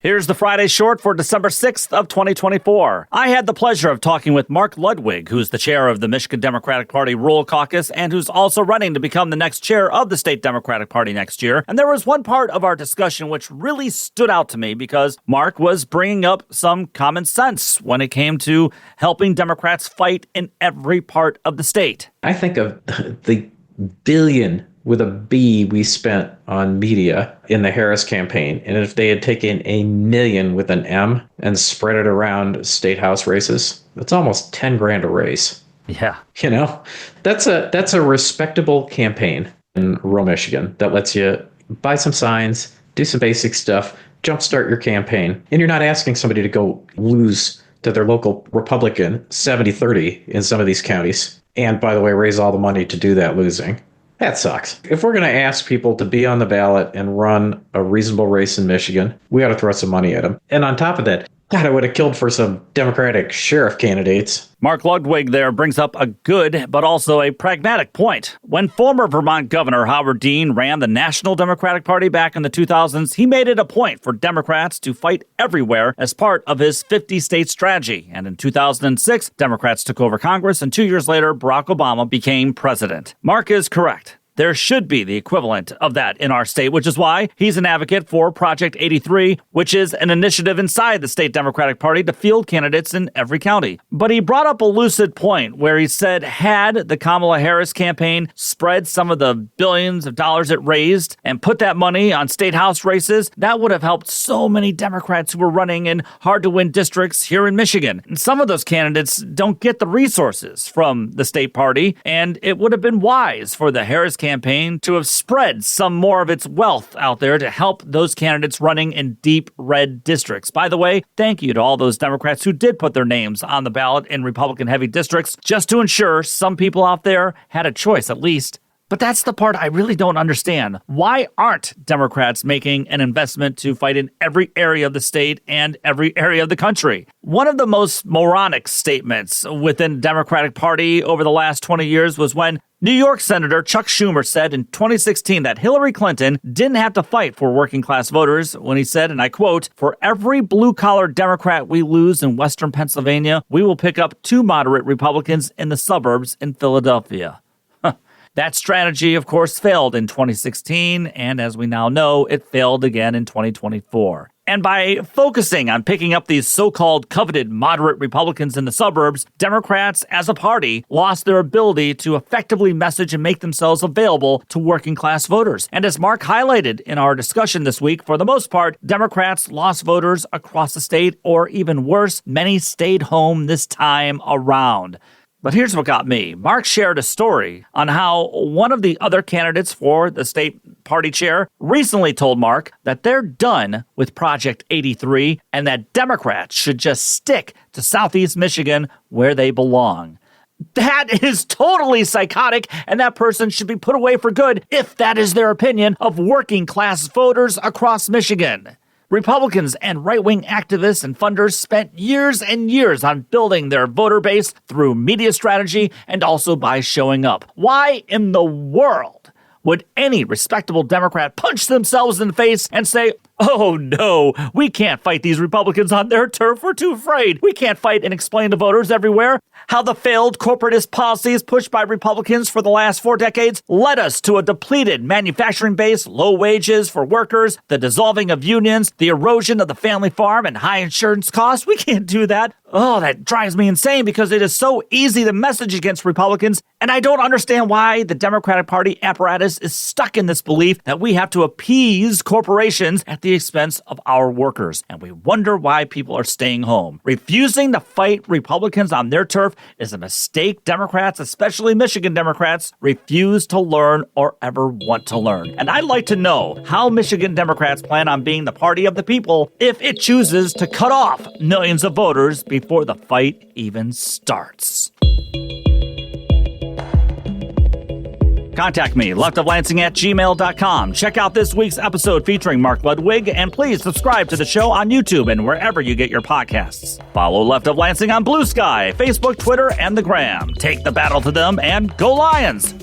Here's the Friday Short for December 6th of 2024. I had the pleasure of talking with Mark Ludwig, who's the chair of the Michigan Democratic Party Rural Caucus and who's also running to become the next chair of the state Democratic Party next year. And there was one part of our discussion which really stood out to me because Mark was bringing up some common sense when it came to helping Democrats fight in every part of the state. I think of the billion with a B we spent on media in the Harris campaign. And if they had taken a million with an M and spread it around state house races, that's almost 10 grand a race. Yeah. You know, that's a respectable campaign in rural Michigan that lets you buy some signs, do some basic stuff, jumpstart your campaign. And you're not asking somebody to go lose to their local Republican 70-30 in some of these counties. And by the way, raise all the money to do that losing. That sucks. If we're going to ask people to be on the ballot and run a reasonable race in Michigan, we ought to throw some money at them. And on top of that, God, I would have killed for some Democratic sheriff candidates. Mark Ludwig there brings up a good but also a pragmatic point. When former Vermont Governor Howard Dean ran the National Democratic Party back in the 2000s, he made it a point for Democrats to fight everywhere as part of his 50-state strategy. And in 2006, Democrats took over Congress, and 2 years later, Barack Obama became president. Mark is correct. There should be the equivalent of that in our state, which is why he's an advocate for Project 83, which is an initiative inside the state Democratic Party to field candidates in every county. But he brought up a lucid point where he said had the Kamala Harris campaign spread some of the billions of dollars it raised and put that money on state house races, that would have helped so many Democrats who were running in hard-to-win districts here in Michigan. And some of those candidates don't get the resources from the state party, and it would have been wise for the Harris campaign to have spread some more of its wealth out there to help those candidates running in deep red districts. By the way, thank you to all those Democrats who did put their names on the ballot in Republican-heavy districts just to ensure some people out there had a choice at least. But that's the part I really don't understand. Why aren't Democrats making an investment to fight in every area of the state and every area of the country? One of the most moronic statements within the Democratic Party over the last 20 years was when New York Senator Chuck Schumer said in 2016 that Hillary Clinton didn't have to fight for working-class voters when he said, and I quote, "For every blue-collar Democrat we lose in western Pennsylvania, we will pick up 2 moderate Republicans in the suburbs in Philadelphia." That strategy, of course, failed in 2016, and as we now know, it failed again in 2024. And by focusing on picking up these so-called coveted moderate Republicans in the suburbs, Democrats as a party lost their ability to effectively message and make themselves available to working-class voters. And as Mark highlighted in our discussion this week, for the most part, Democrats lost voters across the state, or even worse, many stayed home this time around. But here's what got me. Mark shared a story on how one of the other candidates for the state party chair recently told Mark that they're done with Project 83 and that Democrats should just stick to Southeast Michigan where they belong. That is totally psychotic, and that person should be put away for good if that is their opinion of working class voters across Michigan. Republicans and right-wing activists and funders spent years and years on building their voter base through media strategy and also by showing up. Why in the world would any respectable Democrat punch themselves in the face and say, "Oh no, we can't fight these Republicans on their turf. We're too afraid. We can't fight and explain to voters everywhere how the failed corporatist policies pushed by Republicans for the last 4 decades led us to a depleted manufacturing base, low wages for workers, the dissolving of unions, the erosion of the family farm, and high insurance costs. We can't do that." Oh, that drives me insane because it is so easy to message against Republicans, and I don't understand why the Democratic Party apparatus is stuck in this belief that we have to appease corporations at the expense of our workers, and we wonder why people are staying home. Refusing to fight Republicans on their turf is a mistake Democrats, especially Michigan Democrats, refuse to learn or ever want to learn. And I'd like to know how Michigan Democrats plan on being the party of the people if it chooses to cut off millions of voters before the fight even starts. Contact me, leftoflansing@gmail.com. Check out this week's episode featuring Mark Ludwig, and please subscribe to the show on YouTube and wherever you get your podcasts. Follow Left of Lansing on Blue Sky, Facebook, Twitter, and the Gram. Take the battle to them and go Lions!